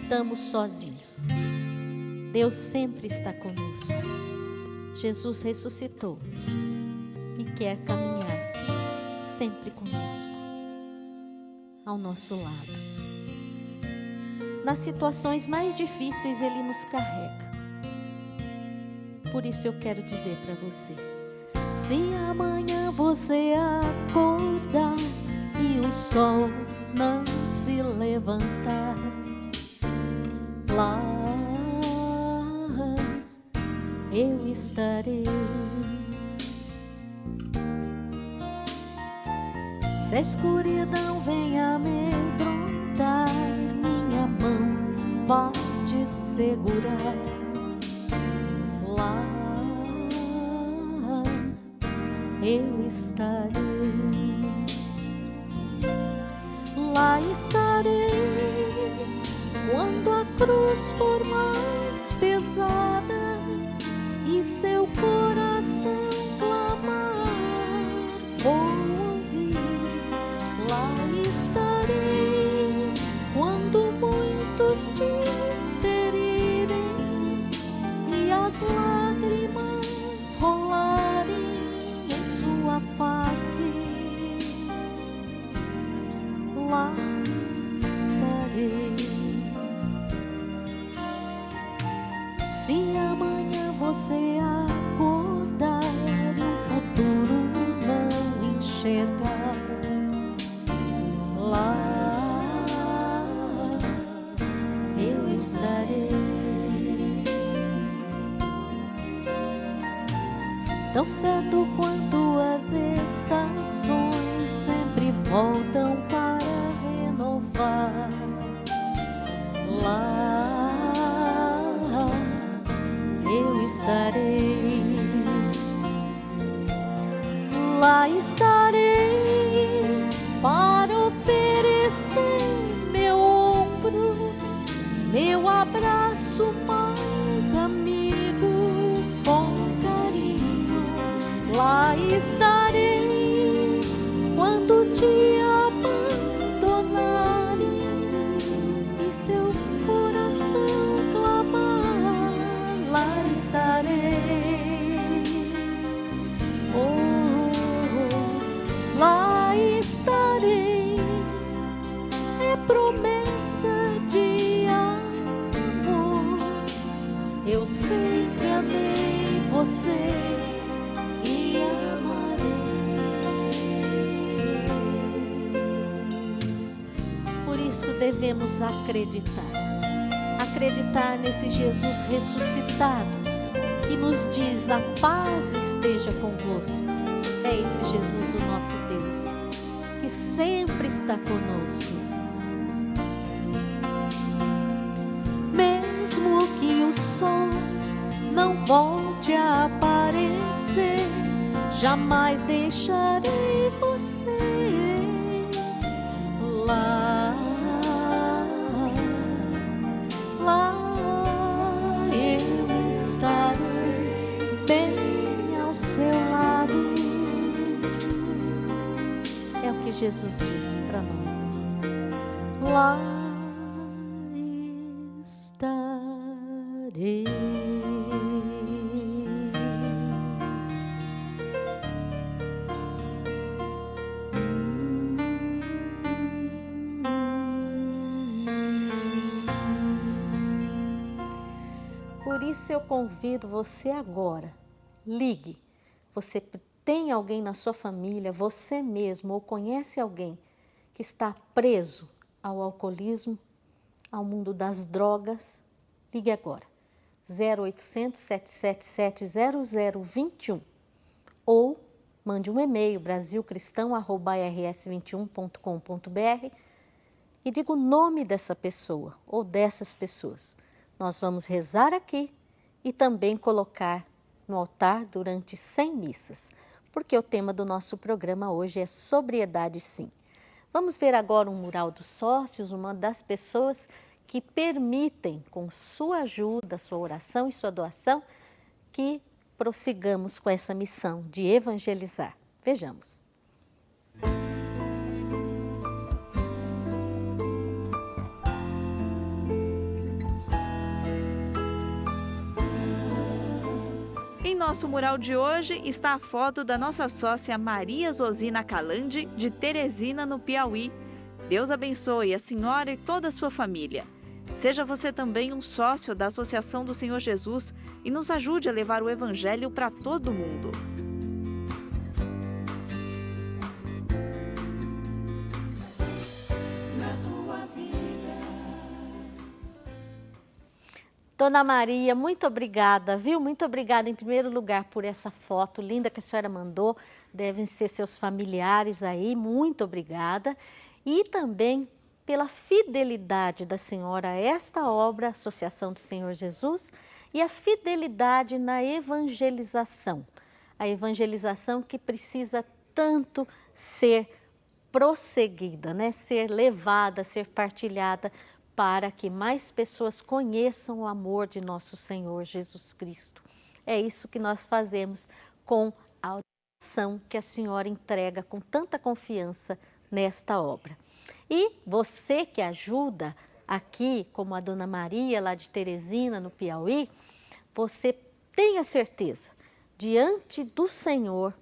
estamos sozinhos. Deus sempre está conosco. Jesus ressuscitou e quer caminhar sempre conosco, ao nosso lado. Nas situações mais difíceis, Ele nos carrega. Por isso eu quero dizer para você: se amanhã você acordar e o sol não se levantar, lá eu estarei. Se a escuridão vem amedrontar, minha mão vai te segurar. Lá eu estarei. Lá estarei quando a cruz for mais pesada e seu coração clamar, vou ouvir. Lá estarei quando muitos te ferirem e as lágrimas rolarem em sua face. Lá estarei. Se amanhã você acordar e o futuro não enxergar, lá eu estarei. Tão certo quanto as estações sempre voltam para renovar, lá eu estarei. Lá estarei para oferecer meu ombro, meu abraço mais amigo com carinho. Lá estarei quando te abandonarem e seu coração clamar. Lá estarei. Oh, lá estarei. É promessa de amor. Eu sempre amei você e amarei. Por isso devemos acreditar nesse Jesus ressuscitado que nos diz: a paz esteja convosco. É esse Jesus, o nosso Deus, que sempre está conosco. Mesmo que o sol não volte a aparecer, jamais deixarei você. Lá eu estarei bem ao seu lado. É o que Jesus disse para nós. Lá estarei. Por isso eu convido você agora, ligue. Você tem alguém na sua família, você mesmo, ou conhece alguém que está preso ao alcoolismo, ao mundo das drogas? Ligue agora, 0800 777 0021 ou mande um e-mail brasilcristão@rs21.com.br e diga o nome dessa pessoa ou dessas pessoas. Nós vamos rezar aqui e também colocar no altar durante 100 missas, porque o tema do nosso programa hoje é sobriedade, sim. Vamos ver agora um mural dos sócios, uma das pessoas que permitem, com sua ajuda, sua oração e sua doação, que prossigamos com essa missão de evangelizar. Vejamos. nosso mural de hoje está a foto da nossa sócia Maria Zosina Calandi, de Teresina, no Piauí. Deus abençoe a senhora e toda a sua família. Seja você também um sócio da Associação do Senhor Jesus e nos ajude a levar o Evangelho para todo mundo. Dona Maria, muito obrigada, viu? Muito obrigada em primeiro lugar por essa foto linda que a senhora mandou. Devem ser seus familiares aí, muito obrigada. E também pela fidelidade da senhora a esta obra, Associação do Senhor Jesus, e a fidelidade na evangelização. A evangelização que precisa tanto ser prosseguida, né? Ser levada, ser partilhada, para que mais pessoas conheçam o amor de nosso Senhor Jesus Cristo. É isso que nós fazemos com a oração que a senhora entrega com tanta confiança nesta obra. E você que ajuda aqui, como a Dona Maria, lá de Teresina, no Piauí, você tenha certeza, diante do Senhor,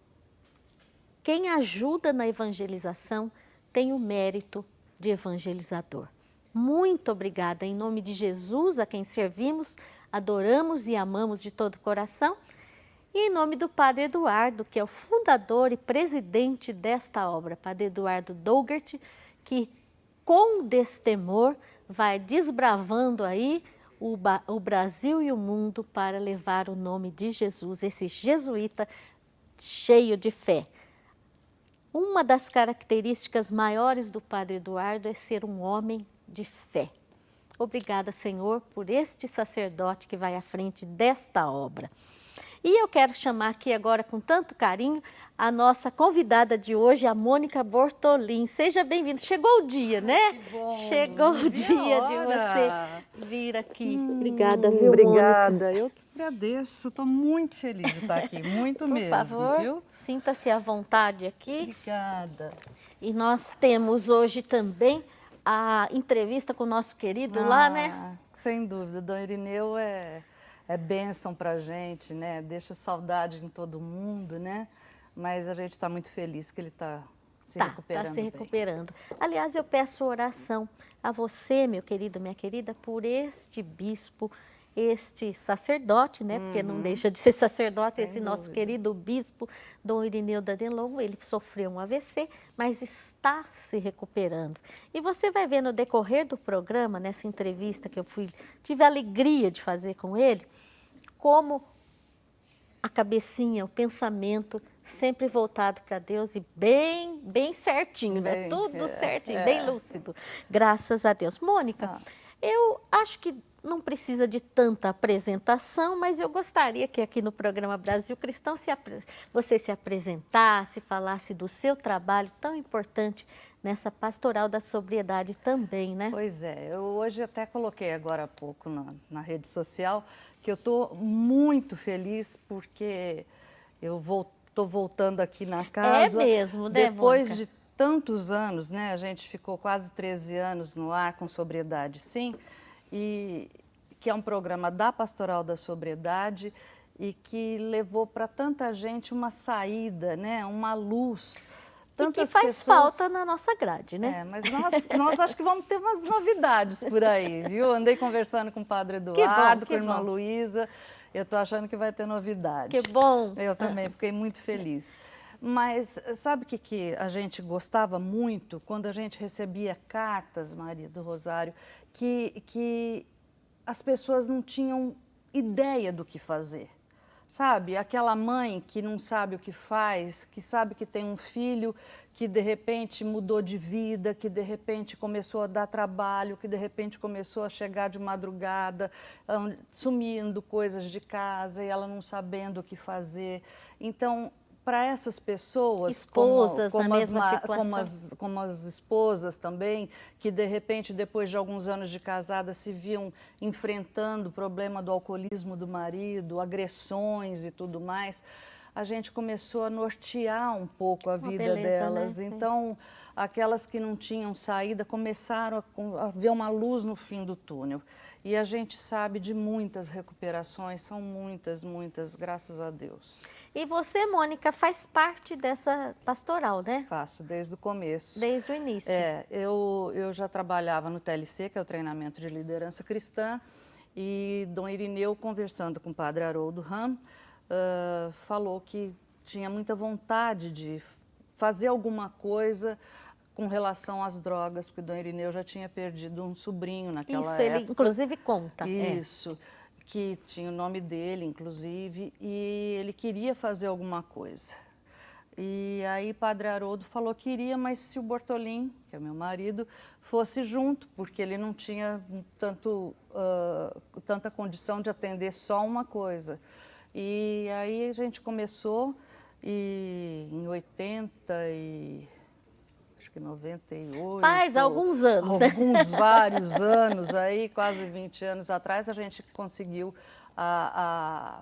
quem ajuda na evangelização tem o mérito de evangelizador. Muito obrigada, em nome de Jesus, a quem servimos, adoramos e amamos de todo o coração. E em nome do Padre Eduardo, que é o fundador e presidente desta obra, Padre Eduardo Dougert, que com destemor vai desbravando aí o Brasil e o mundo para levar o nome de Jesus, esse jesuíta cheio de fé. Uma das características maiores do Padre Eduardo é ser um homem de fé. Obrigada, Senhor, por este sacerdote que vai à frente desta obra. E eu quero chamar aqui agora com tanto carinho a nossa convidada de hoje, a Mônica Bortolin. Seja bem-vinda. Chegou o dia, né? Que bom. Chegou o dia de você vir aqui. Obrigada, viu, Obrigada. Mônica? Eu que agradeço. Estou muito feliz de estar aqui, muito Por mesmo, favor, viu? sinta-se à vontade aqui. Obrigada. E nós temos hoje também a entrevista com o nosso querido lá, né? Sem dúvida. Dom Irineu é bênção pra gente, né? Deixa saudade em todo mundo, né? Mas a gente está muito feliz que ele está se recuperando. Está se recuperando. Aliás, eu peço oração a você, meu querido, minha querida, por este bispo, este sacerdote, né? Porque não deixa de ser sacerdote, Sem esse nosso dúvida. querido bispo, Dom Irineu da Denlong. Ele sofreu um AVC, mas está se recuperando. E você vai ver no decorrer do programa, nessa entrevista que eu tive a alegria de fazer com ele, como a cabecinha, o pensamento sempre voltado para Deus e bem certinho, né? Tudo certinho, bem lúcido. Graças a Deus. Mônica, eu acho que não precisa de tanta apresentação, mas eu gostaria que aqui no programa Brasil Cristão você se apresentasse, falasse do seu trabalho tão importante nessa pastoral da sobriedade também, né? Pois é, eu hoje até coloquei agora há pouco na rede social que eu estou muito feliz porque eu estou voltando aqui na casa. É mesmo, né, depois Mônica? de tantos anos, né? A gente ficou quase 13 anos no ar com Sobriedade, sim, e que é um programa da Pastoral da Sobriedade e que levou para tanta gente uma saída, né? Uma luz. E que faz falta na nossa grade, né? É, mas nós acho que vamos ter umas novidades por aí, viu? Andei conversando com o Padre Eduardo, com a irmã Luísa. Eu estou achando que vai ter novidade. Que bom! Eu também fiquei muito feliz. Mas sabe o que a gente gostava muito quando a gente recebia cartas, Maria do Rosário, que as pessoas não tinham ideia do que fazer. Sabe, aquela mãe que não sabe o que faz, que sabe que tem um filho que de repente mudou de vida, que de repente começou a dar trabalho, que de repente começou a chegar de madrugada, sumindo coisas de casa e ela não sabendo o que fazer. Então, para essas pessoas, esposas na mesma situação, como as esposas também, que de repente, depois de alguns anos de casada, se viam enfrentando o problema do alcoolismo do marido, agressões e tudo mais, a gente começou a nortear um pouco a vida delas. Né? Então, aquelas que não tinham saída começaram a ver uma luz no fim do túnel. E a gente sabe de muitas recuperações, são muitas, muitas, graças a Deus. E você, Mônica, faz parte dessa pastoral, né? Faço desde o começo. Desde o início. Eu já trabalhava no TLC, que é o Treinamento de Liderança Cristã, e Dom Irineu, conversando com o padre Haroldo Ram, falou que tinha muita vontade de fazer alguma coisa com relação às drogas, porque Dom Irineu já tinha perdido um sobrinho naquela época. Isso, ele inclusive conta. Isso, que tinha o nome dele, inclusive, e ele queria fazer alguma coisa. E aí Padre Haroldo falou que iria, mas se o Bortolim, que é meu marido, fosse junto, porque ele não tinha tanta condição de atender só uma coisa. E aí a gente começou, e em 98. Faz alguns anos, né? Vários anos aí, quase 20 anos atrás, a gente conseguiu a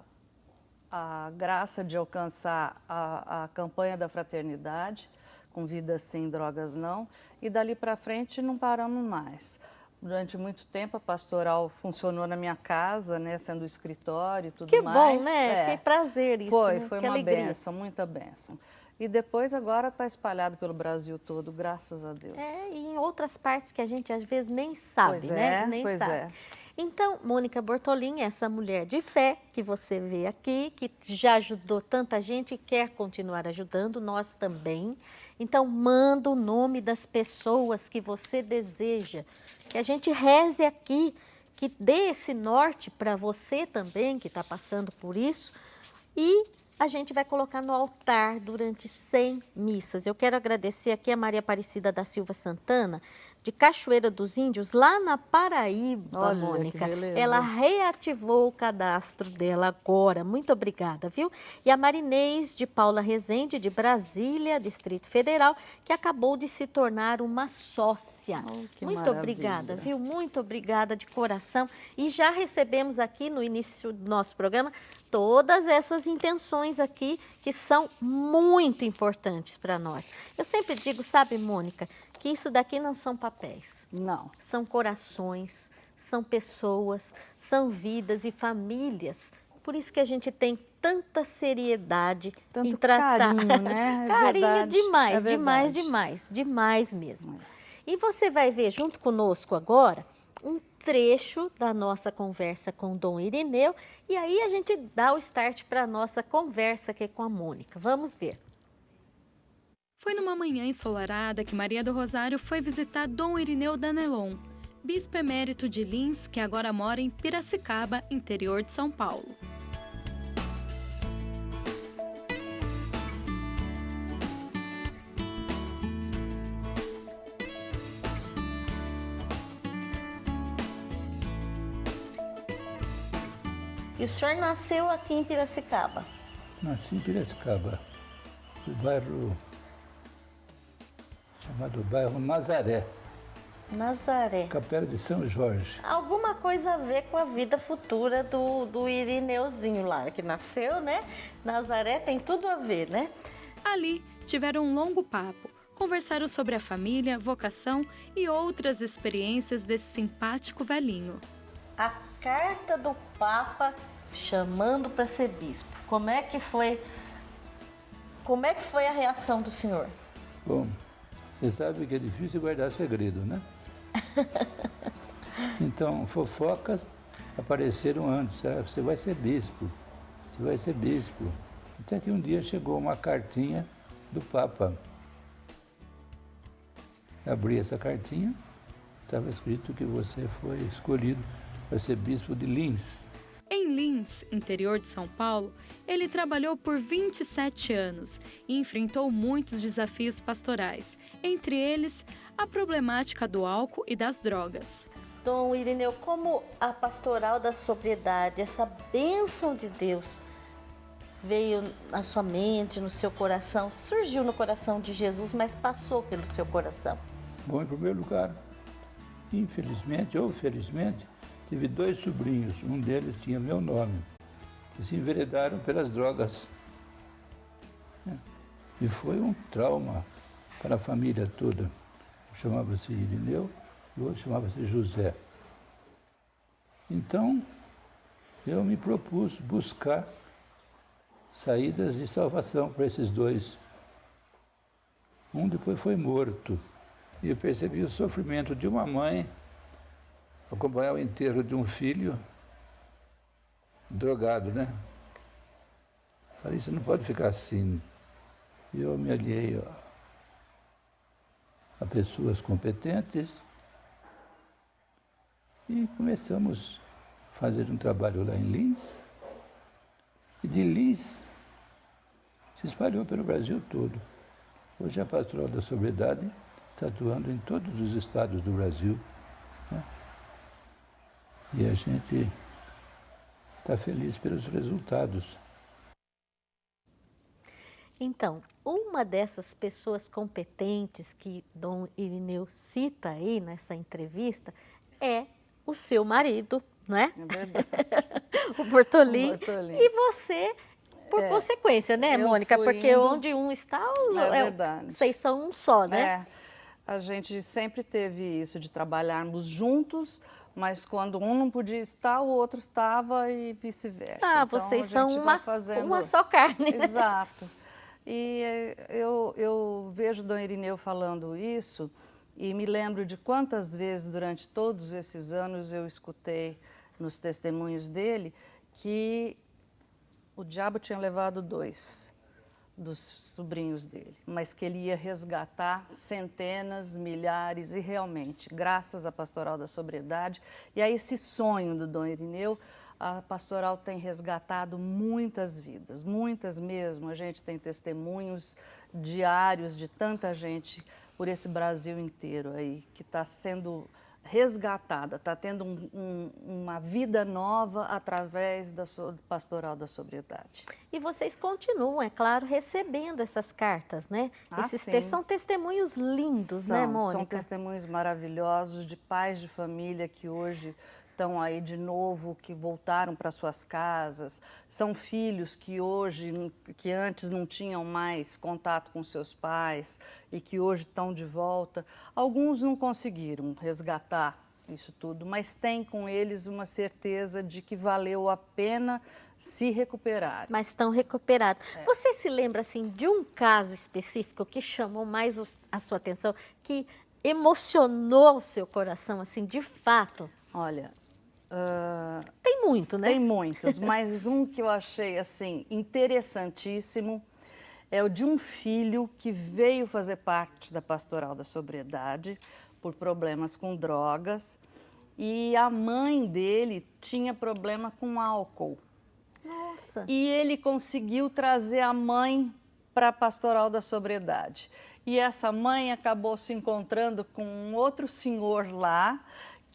graça de alcançar a campanha da fraternidade, com Vida Sim, Drogas Não, e dali para frente não paramos mais. Durante muito tempo a pastoral funcionou na minha casa, né, sendo o escritório e tudo mais. Que bom, né? Que prazer isso. Foi que uma alegria. bênção, muita bênção. E depois agora está espalhado pelo Brasil todo, graças a Deus. E em outras partes que a gente às vezes nem sabe, né? Nem pois sabe. é. Então, Mônica Bortolim, essa mulher de fé que você vê aqui, que já ajudou tanta gente e quer continuar ajudando, nós também. Então, manda o nome das pessoas que você deseja, que a gente reze aqui, que dê esse norte para você também, que está passando por isso, e a gente vai colocar no altar durante 100 missas. Eu quero agradecer aqui a Maria Aparecida da Silva Santana, de Cachoeira dos Índios, lá na Paraíba, Olha, Mônica. que beleza. Ela reativou o cadastro dela agora. Muito obrigada, viu? E a Marinês de Paula Rezende, de Brasília, Distrito Federal, que acabou de se tornar uma sócia. Que Muito maravilha. obrigada, viu? Muito obrigada de coração. E já recebemos aqui no início do nosso programa todas essas intenções aqui que são muito importantes para nós. Eu sempre digo, sabe, Mônica, que isso daqui não são papéis. Não. São corações, são pessoas, são vidas e famílias. Por isso que a gente tem tanta seriedade Tanto em tratar. carinho, né? É Carinho verdade, demais, é demais, verdade. demais, demais mesmo. E você vai ver junto conosco agora um trecho da nossa conversa com Dom Irineu e aí a gente dá o start para a nossa conversa aqui com a Mônica. Vamos ver. Foi numa manhã ensolarada que Maria do Rosário foi visitar Dom Irineu Danelon, bispo emérito de Lins, que agora mora em Piracicaba, interior de São Paulo. E o senhor nasceu aqui em Piracicaba? Nasci em Piracicaba, no bairro chamado bairro Nazaré, Nazaré. Capela de São Jorge. Alguma coisa a ver com a vida futura do Irineuzinho lá, que nasceu, né? Nazaré tem tudo a ver, né? Ali tiveram um longo papo, conversaram sobre a família, vocação e outras experiências desse simpático velhinho. A carta do Papa chamando para ser bispo. Como é que foi a reação do senhor? Bom, você sabe que é difícil guardar segredo, né? Então, fofocas apareceram antes. Você vai ser bispo, você vai ser bispo. Até que um dia chegou uma cartinha do Papa. Abri essa cartinha, estava escrito que você foi escolhido para ser bispo de Lins. Em Lins, interior de São Paulo, ele trabalhou por 27 anos e enfrentou muitos desafios pastorais, entre eles a problemática do álcool e das drogas. Dom Irineu, como a pastoral da sobriedade, essa bênção de Deus veio na sua mente, no seu coração, surgiu no coração de Jesus, mas passou pelo seu coração? Bom, em primeiro lugar, infelizmente ou felizmente, tive 2 sobrinhos, um deles tinha meu nome, que se enveredaram pelas drogas. E foi um trauma para a família toda. Um chamava-se Irineu e o outro chamava-se José. Então, eu me propus buscar saídas de salvação para esses dois. Um depois foi morto. E eu percebi o sofrimento de uma mãe acompanhar o enterro de um filho drogado, né? Falei, você não pode ficar assim. E eu me aliei a pessoas competentes e começamos a fazer um trabalho lá em Lins. E de Lins se espalhou pelo Brasil todo. Hoje a Pastoral da Sobriedade está atuando em todos os estados do Brasil, né? E a gente está feliz pelos resultados. Então, uma dessas pessoas competentes que Dom Irineu cita aí nessa entrevista é o seu marido, não é? É verdade. O Bortolin. O Bortolin. E você, por consequência, né, eu Mônica? fui Porque indo- onde um está, É verdade. vocês são um só, né? É, a gente sempre teve isso de trabalharmos juntos, mas quando um não podia estar, o outro estava e vice-versa. Ah, Então, vocês a são gente vai fazendo... uma só carne. Exato. E eu vejo Dom Irineu falando isso e me lembro de quantas vezes durante todos esses anos eu escutei nos testemunhos dele que o diabo tinha levado 2 dos sobrinhos dele, mas que ele ia resgatar centenas, milhares e realmente, graças à Pastoral da Sobriedade e a esse sonho do Dom Irineu, a Pastoral tem resgatado muitas vidas, muitas mesmo. A gente tem testemunhos diários de tanta gente por esse Brasil inteiro aí que está sendo resgatada, está tendo uma vida nova através da Pastoral da Sobriedade. E vocês continuam, é claro, recebendo essas cartas, né? Sim. São testemunhos lindos, né, Mônica? São testemunhos maravilhosos de pais de família que hoje estão aí de novo, que voltaram para suas casas. São filhos que hoje, que antes não tinham mais contato com seus pais e que hoje estão de volta. Alguns não conseguiram resgatar isso tudo, mas têm com eles uma certeza de que valeu a pena se recuperar. Mas estão recuperados. Você se lembra, assim, de um caso específico que chamou mais a sua atenção, que emocionou o seu coração, assim, de fato? Olha... Tem muito, né? Tem muitos, mas um que eu achei assim interessantíssimo é o de um filho que veio fazer parte da Pastoral da Sobriedade por problemas com drogas e a mãe dele tinha problema com álcool. Nossa! E ele conseguiu trazer a mãe para a Pastoral da Sobriedade. E essa mãe acabou se encontrando com um outro senhor lá,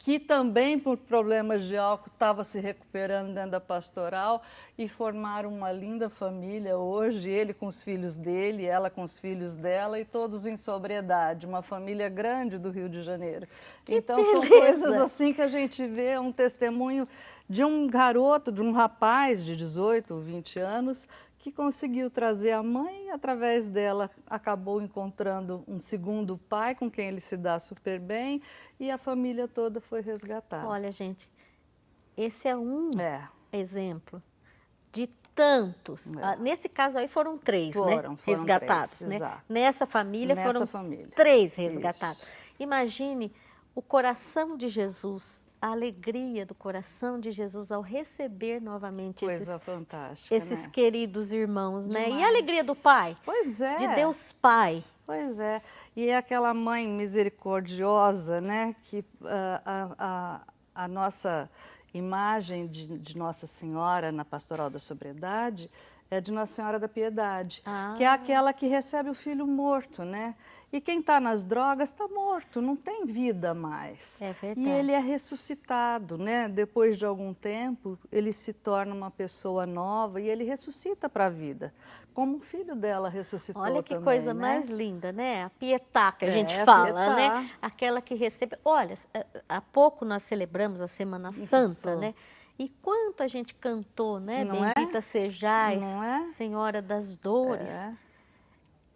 que também, por problemas de álcool, estava se recuperando dentro da pastoral e formaram uma linda família hoje, ele com os filhos dele, ela com os filhos dela e todos em sobriedade, uma família grande do Rio de Janeiro. Então, são coisas assim que a gente vê, um testemunho de um garoto, de um rapaz de 18, 20 anos, que conseguiu trazer a mãe e, através dela, acabou encontrando um segundo pai com quem ele se dá super bem e a família toda foi resgatada. Olha, gente, esse é um exemplo de tantos. Nesse caso aí foram 3, né? Resgatados, 3, né? exato. Nessa família foram 3 resgatados. Isso. Imagine o coração de Jesus, a alegria do coração de Jesus ao receber novamente esses queridos irmãos, né? Demais. E a alegria do Pai. Pois é. De Deus Pai. Pois é. E é aquela mãe misericordiosa, né? Que a nossa imagem de Nossa Senhora na Pastoral da Sobriedade é de Nossa Senhora da Piedade, que é aquela que recebe o filho morto, né? E quem está nas drogas está morto, não tem vida mais. É verdade. E ele é ressuscitado, né? Depois de algum tempo, ele se torna uma pessoa nova e ele ressuscita para a vida, como o filho dela ressuscitou também. Olha que coisa mais linda, né? A pietá que a gente a fala, pietá, né? Aquela que recebe... Olha, há pouco nós celebramos a Semana Santa, né? E quanto a gente cantou, né? Não Bendita sejais, Não é? Senhora das Dores.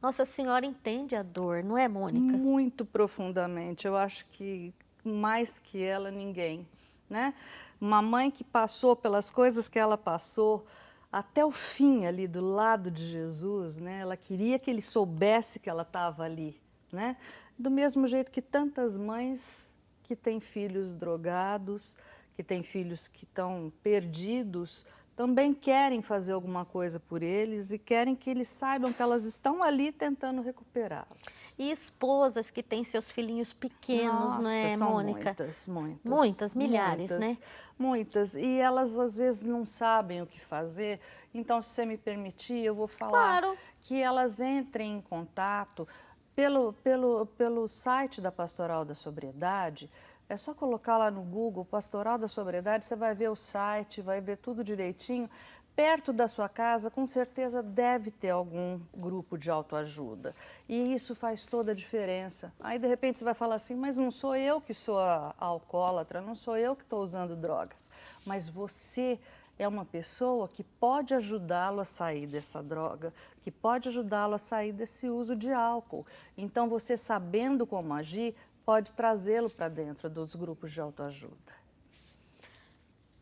Nossa Senhora entende a dor, não é, Mônica? Muito profundamente. Eu acho que mais que ela, ninguém. né? Uma mãe que passou pelas coisas que ela passou até o fim ali do lado de Jesus, né? Ela queria que ele soubesse que ela estava ali, né? Do mesmo jeito que tantas mães que têm filhos drogados, que têm filhos que estão perdidos, também querem fazer alguma coisa por eles e querem que eles saibam que elas estão ali tentando recuperá-los. E esposas que têm seus filhinhos pequenos, Nossa, não é, são Mônica? muitas, muitas. Muitas, milhares, muitas, né? Muitas. E elas, às vezes, não sabem o que fazer. Então, se você me permitir, eu vou falar Claro. que elas entrem em contato pelo site da Pastoral da Sobriedade. É só colocar lá no Google, Pastoral da Sobriedade, você vai ver o site, vai ver tudo direitinho. Perto da sua casa, com certeza, deve ter algum grupo de autoajuda. E isso faz toda a diferença. Aí, de repente, você vai falar assim, mas não sou eu que sou a alcoólatra, não sou eu que estou usando drogas. Mas você é uma pessoa que pode ajudá-lo a sair dessa droga, que pode ajudá-lo a sair desse uso de álcool. Então, você sabendo como agir, pode trazê-lo para dentro dos grupos de autoajuda.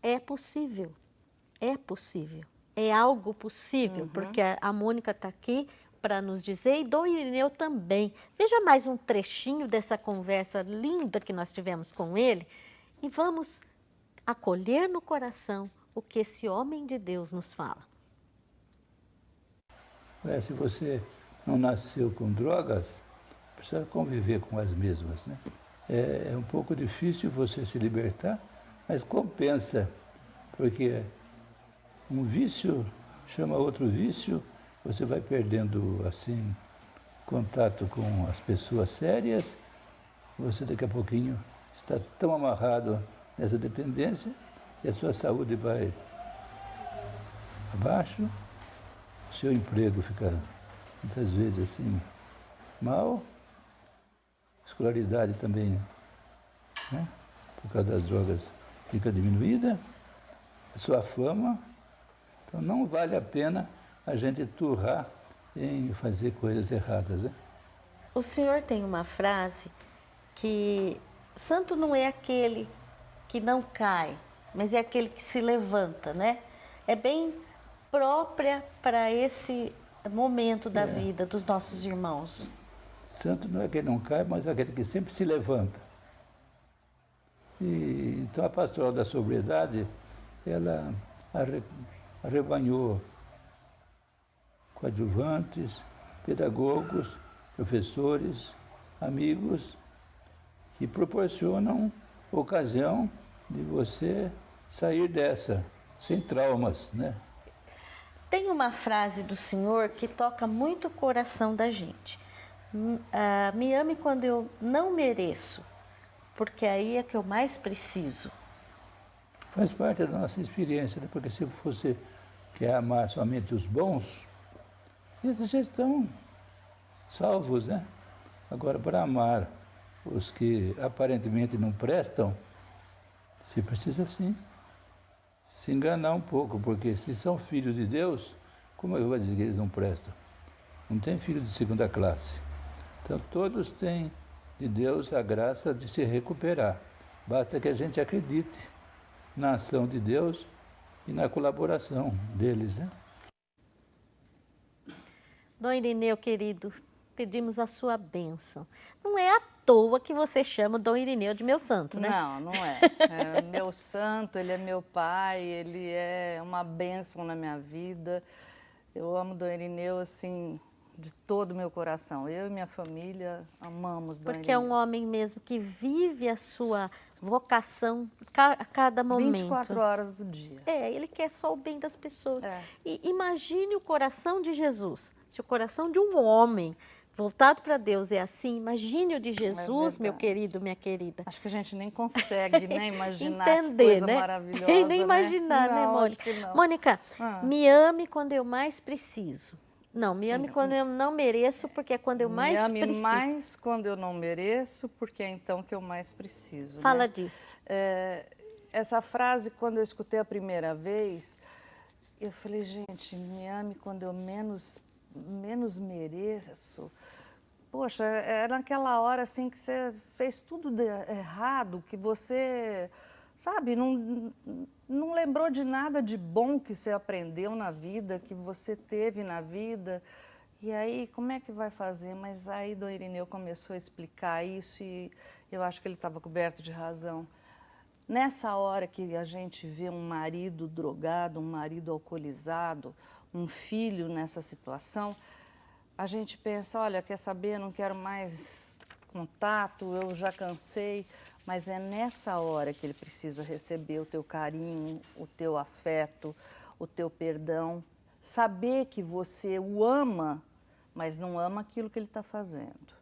É possível, é possível, é algo possível, porque a Mônica está aqui para nos dizer, e Dom Irineu também. Veja mais um trechinho dessa conversa linda que nós tivemos com ele e vamos acolher no coração o que esse homem de Deus nos fala. Se você não nasceu com drogas, precisa conviver com as mesmas, né? É um pouco difícil você se libertar, mas compensa, porque um vício chama outro vício, você vai perdendo, assim, contato com as pessoas sérias, você daqui a pouquinho está tão amarrado nessa dependência e a sua saúde vai abaixo, o seu emprego fica muitas vezes assim mal, escolaridade também, né? Por causa das drogas fica diminuída, a sua fama, então não vale a pena a gente turrar em fazer coisas erradas, né? O senhor tem uma frase que santo não é aquele que não cai, mas é aquele que se levanta, né? É bem própria para esse momento da vida dos nossos irmãos. Santo não é aquele que não cai, mas é aquele que sempre se levanta. E, então a Pastoral da Sobriedade, ela arrebanhou coadjuvantes, pedagogos, professores, amigos, que proporcionam ocasião de você sair dessa, sem traumas, né? Tem uma frase do senhor que toca muito o coração da gente. Me ame quando eu não mereço, porque aí é que eu mais preciso. Faz parte da nossa experiência, né? Porque se você quer amar somente os bons, esses já estão salvos, né? Agora, para amar os que aparentemente não prestam, se precisa sim se enganar um pouco, porque se são filhos de Deus, como eu vou dizer que eles não prestam? Não tem filho de segunda classe. Então, todos têm de Deus a graça de se recuperar. Basta que a gente acredite na ação de Deus e na colaboração deles, né? Dom Irineu, querido, pedimos a sua bênção. Não é à toa que você chama Dom Irineu de meu santo, né? Não, não é. É meu santo, ele é meu pai, ele é uma bênção na minha vida. Eu amo Dom Irineu, assim, de todo o meu coração. Eu e minha família amamos Dom Irineu. Porque é um homem mesmo que vive a sua vocação a cada momento. 24 horas do dia. Ele quer só o bem das pessoas. É. E imagine o coração de Jesus. Se o coração de um homem voltado para Deus é assim, imagine o de Jesus, meu querido, minha querida. Acho que a gente nem consegue, né, imaginar Entender, que coisa né? maravilhosa, Nem né? imaginar, né, Não, Mônica? acho que não. Mônica, me ame quando eu mais preciso. Não, me ame quando eu não mereço, porque é quando eu mais preciso. Me ame mais quando eu não mereço, porque é então que eu mais preciso. Fala né? disso. Essa frase, quando eu escutei a primeira vez, eu falei, gente, me ame quando eu menos mereço. Poxa, é naquela hora assim que você fez tudo errado, que você sabe, não lembrou de nada de bom que você aprendeu na vida, que você teve na vida. E aí, como é que vai fazer? Mas aí Dom Irineu começou a explicar isso e eu acho que ele estava coberto de razão. Nessa hora que a gente vê um marido drogado, um marido alcoolizado, um filho nessa situação, a gente pensa, olha, quer saber, eu não quero mais contato, eu já cansei, mas é nessa hora que ele precisa receber o teu carinho, o teu afeto, o teu perdão, saber que você o ama, mas não ama aquilo que ele está fazendo.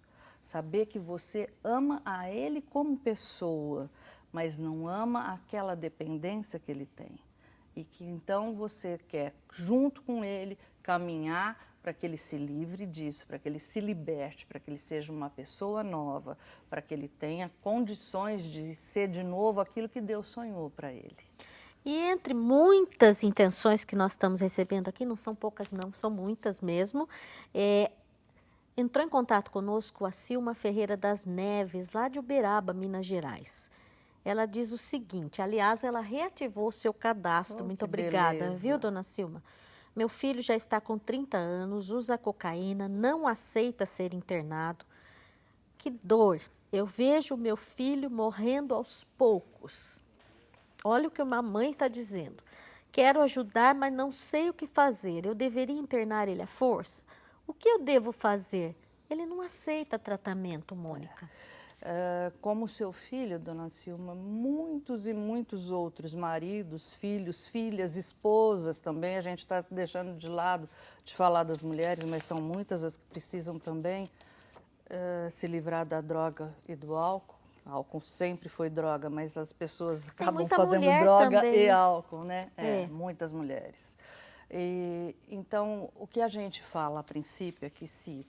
Saber que você ama a ele como pessoa, mas não ama aquela dependência que ele tem. E que então você quer, junto com ele, caminhar para que ele se livre disso, para que ele se liberte, para que ele seja uma pessoa nova, para que ele tenha condições de ser de novo aquilo que Deus sonhou para ele. E entre muitas intenções que nós estamos recebendo aqui, não são poucas não, são muitas mesmo, entrou em contato conosco a Silma Ferreira das Neves, lá de Uberaba, Minas Gerais. Ela diz o seguinte, aliás, ela reativou o seu cadastro, muito obrigada, beleza. Viu, dona Silma? Meu filho já está com 30 anos, usa cocaína, não aceita ser internado. Que dor! Eu vejo meu filho morrendo aos poucos. Olha o que uma mãe está dizendo. Quero ajudar, mas não sei o que fazer. Eu deveria internar ele à força? O que eu devo fazer? Ele não aceita tratamento, Mônica. Como seu filho, dona Silma, muitos e muitos outros maridos, filhos, filhas, esposas também, a gente está deixando de lado de falar das mulheres, mas são muitas as que precisam também se livrar da droga e do álcool. Álcool sempre foi droga, mas as pessoas acabam fazendo droga também. E álcool, né? Muitas mulheres. Então, o que a gente fala a princípio é que se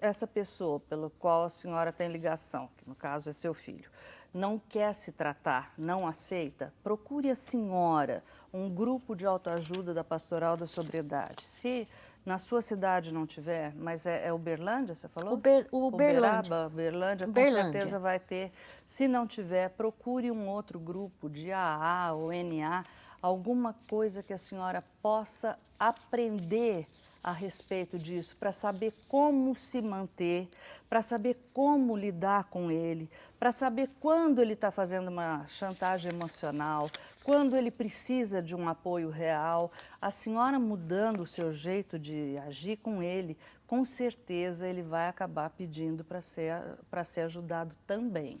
essa pessoa pelo qual a senhora tem ligação, que no caso é seu filho, não quer se tratar, não aceita, procure a senhora um grupo de autoajuda da Pastoral da Sobriedade. Se na sua cidade não tiver, mas é Uberlândia, você falou? Uberlândia. Uberlândia, com certeza vai ter. Se não tiver, procure um outro grupo de AA ou NA, alguma coisa que a senhora possa aprender a respeito disso, para saber como se manter, para saber como lidar com ele, para saber quando ele está fazendo uma chantagem emocional, quando ele precisa de um apoio real. A senhora mudando o seu jeito de agir com ele, com certeza ele vai acabar pedindo para ser ajudado também.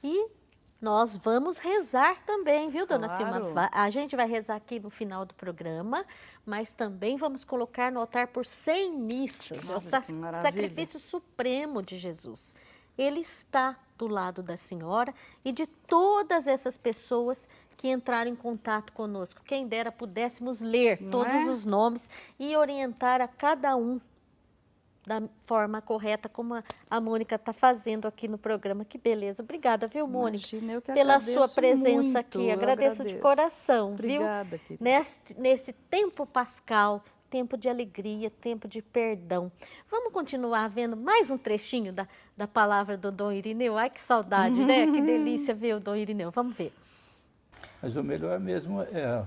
E nós vamos rezar também, viu, dona Claro. Silma? A gente vai rezar aqui no final do programa, mas também vamos colocar no altar por 100 missas. É o sacrifício supremo de Jesus. Ele está do lado da senhora e de todas essas pessoas que entraram em contato conosco. Quem dera pudéssemos ler todos os nomes e orientar a cada um da forma correta, como a Mônica está fazendo aqui no programa. Que beleza. Obrigada, viu, Mônica? Imagina, eu que pela sua presença muito, aqui. Agradeço de coração, Obrigada, viu? Querida. Nesse tempo pascal, tempo de alegria, tempo de perdão. Vamos continuar vendo mais um trechinho da palavra do Dom Irineu? Ai, que saudade, né? Que delícia ver o Dom Irineu. Vamos ver. Mas o melhor mesmo é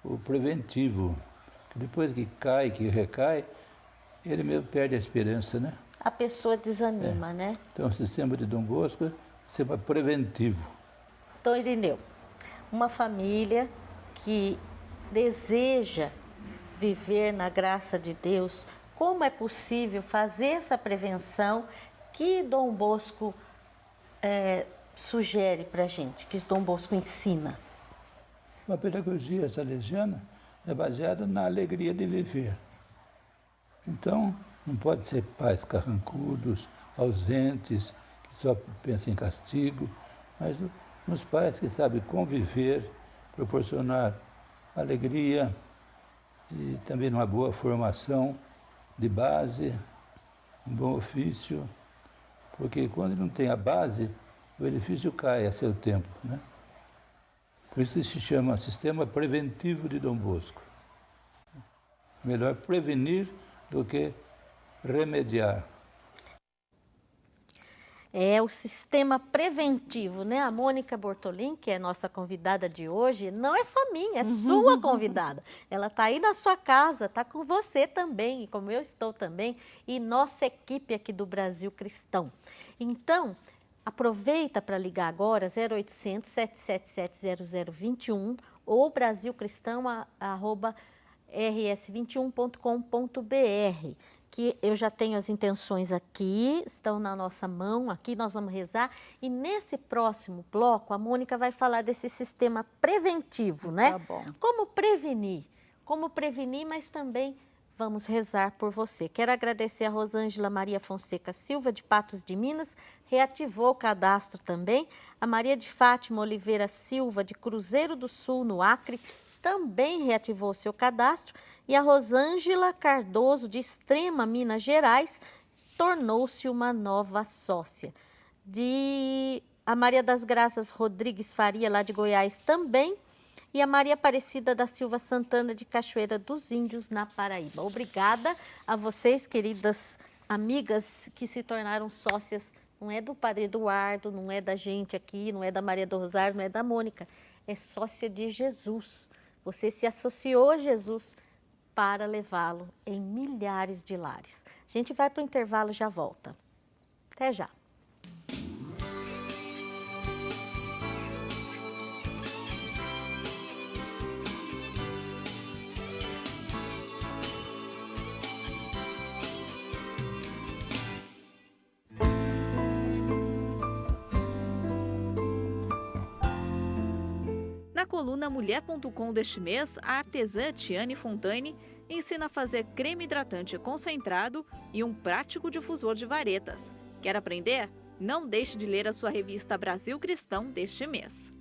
o preventivo. Depois que cai, que recai, ele mesmo perde a esperança, né? A pessoa desanima, né? Então, o sistema de Dom Bosco é um sistema preventivo. Dom Irineu, uma família que deseja viver na graça de Deus, como é possível fazer essa prevenção que Dom Bosco sugere para a gente, que Dom Bosco ensina? A pedagogia salesiana é baseada na alegria de viver. Então, não pode ser pais carrancudos, ausentes, que só pensam em castigo, mas nos pais que sabem conviver, proporcionar alegria e também uma boa formação de base, um bom ofício, porque quando não tem a base, o edifício cai a seu tempo, né? Por isso se chama sistema preventivo de Dom Bosco. Melhor prevenir do que remediar. É o sistema preventivo, né? A Mônica Bortolin, que é nossa convidada de hoje, não é só minha, é sua convidada. Ela está aí na sua casa, está com você também, e como eu estou também, e nossa equipe aqui do Brasil Cristão. Então, aproveita para ligar agora, 0800 777 0021 ou brasilcristão@rs21.com.br. que eu já tenho as intenções aqui, estão na nossa mão, aqui nós vamos rezar. E nesse próximo bloco, a Mônica vai falar desse sistema preventivo, né? Tá bom. Como prevenir, mas também vamos rezar por você. Quero agradecer a Rosângela Maria Fonseca Silva, de Patos de Minas, reativou o cadastro também. A Maria de Fátima Oliveira Silva, de Cruzeiro do Sul, no Acre, também reativou seu cadastro. E a Rosângela Cardoso, de Extrema, Minas Gerais, tornou-se uma nova sócia. A Maria das Graças Rodrigues Faria, lá de Goiás, também. E a Maria Aparecida da Silva Santana, de Cachoeira dos Índios, na Paraíba. Obrigada a vocês, queridas amigas, que se tornaram sócias. Não é do Padre Eduardo, não é da gente aqui, não é da Maria do Rosário, não é da Mônica. É sócia de Jesus. Você se associou a Jesus para levá-lo em milhares de lares. A gente vai para o intervalo e já volta. Até já. Na coluna Mulher.com deste mês, a artesã Tiane Fontaine ensina a fazer creme hidratante concentrado e um prático difusor de varetas. Quer aprender? Não deixe de ler a sua revista Brasil Cristão deste mês.